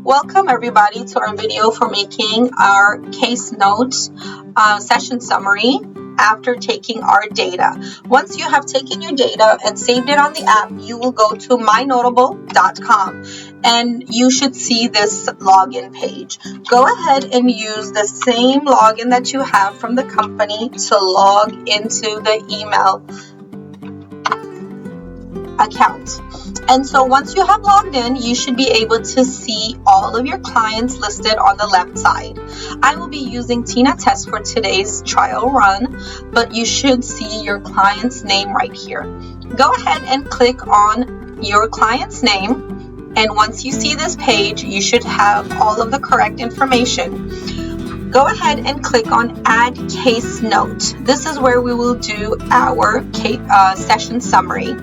Welcome everybody to our video for making our case notes session summary after taking our data. Once you have taken your data and saved it on the app, you will go to MyNotable.com and you should see this login page. Go ahead and use the same login that you have from the company to log into the email account. And so once you have logged in, you should be able to see all of your clients listed on the left side. I will be using Tina Test for today's trial run, but you should see your client's name right here. Go ahead and click on your client's name, and once you see this page, you should have all of the correct information. Go ahead and click on Add Case Note. This is where we will do our session summary.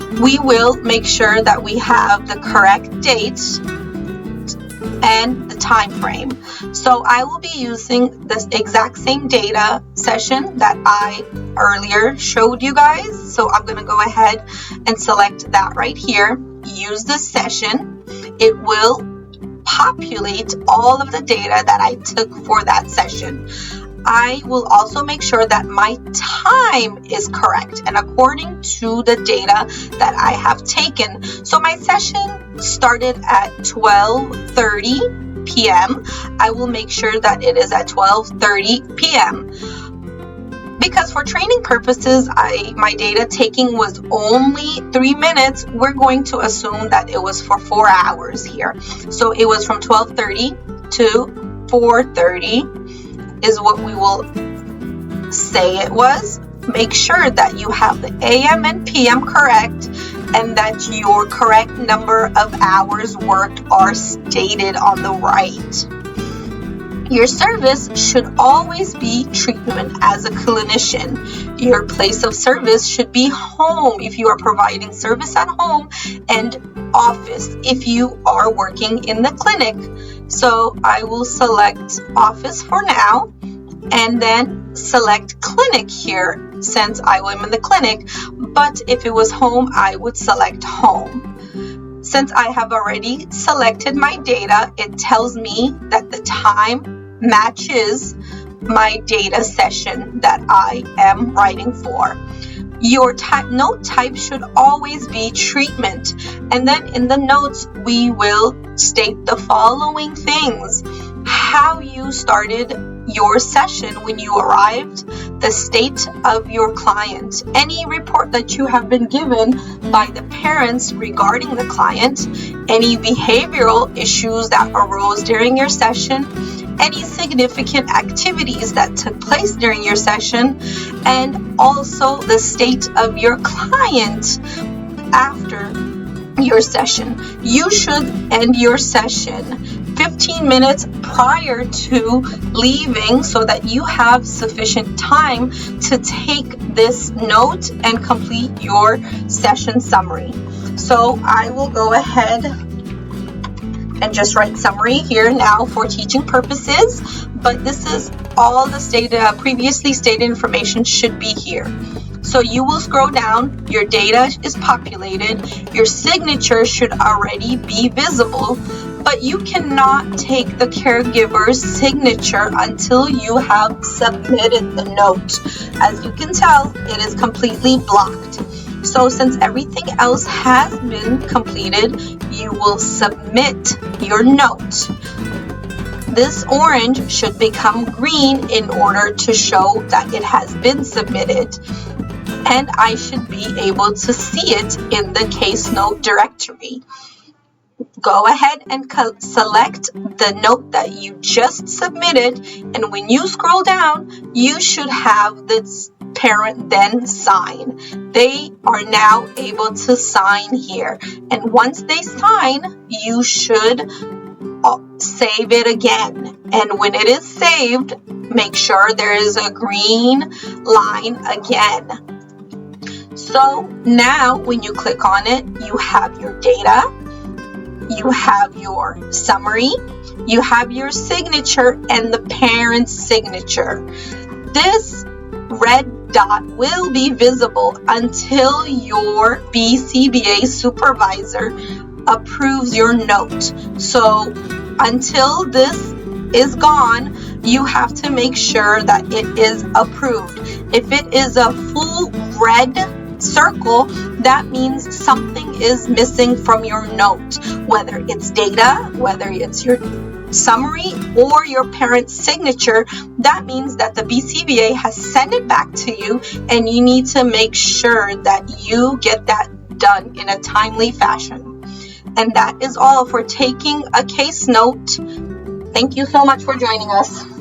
We will make sure that we have the correct dates and the time frame. So I will be using this exact same data session that I earlier showed you guys. So I'm going to go ahead and select that right here. Use this session. It will populate all of the data that I took for that session. I will also make sure that my time is correct and according to the data that I have taken. So my session started at 12:30 p.m. I will make sure that it is at 12:30 p.m. Because for training purposes, my data taking was only 3 minutes. We're going to assume that it was for 4 hours here. So it was from 12:30 to 4:30. Is what we will say it was. Make sure that you have the AM and PM correct and that your correct number of hours worked are stated on the right. Your service should always be treatment as a clinician. Your place of service should be home if you are providing service at home, and office if you are working in the clinic. So I will select office for now and then select clinic here since I am in the clinic, but if it was home, I would select home. Since I have already selected my data, it tells me that the time matches my data session that I am writing for. Your note type should always be treatment, and then in the notes we will state the following things: how you started your session when you arrived, the state of your client, any report that you have been given by the parents regarding the client, any behavioral issues that arose during your session, any significant activities that took place during your session, and also the state of your client after your session. You should end your session 15 minutes prior to leaving so that you have sufficient time to take this note and complete your session summary. So I will go ahead and just write summary here now for teaching purposes, but this is all the previously stated information should be here. So you will scroll down, your data is populated, your signature should already be visible, but you cannot take the caregiver's signature until you have submitted the note. As you can tell, it is completely blocked. So since everything else has been completed, you will submit your note. This orange should become green in order to show that it has been submitted. And I should be able to see it in the case note directory. Go ahead and select the note that you just submitted, and when you scroll down, you should have this parent then sign. They are now able to sign here, and once they sign, you should save it again. And when it is saved, make sure there is a green line again. So now when you click on it, you have your data, you have your summary, you have your signature and the parent's signature. This red dot will be visible until your BCBA supervisor approves your note. So until this is gone, you have to make sure that it is approved. If it is a full red circle, that means something is missing from your note, whether it's data, whether it's your summary, or your parent's signature. That means that the BCBA has sent it back to you, and you need to make sure that you get that done in a timely fashion. And that is all for taking a case note. Thank you so much for joining us.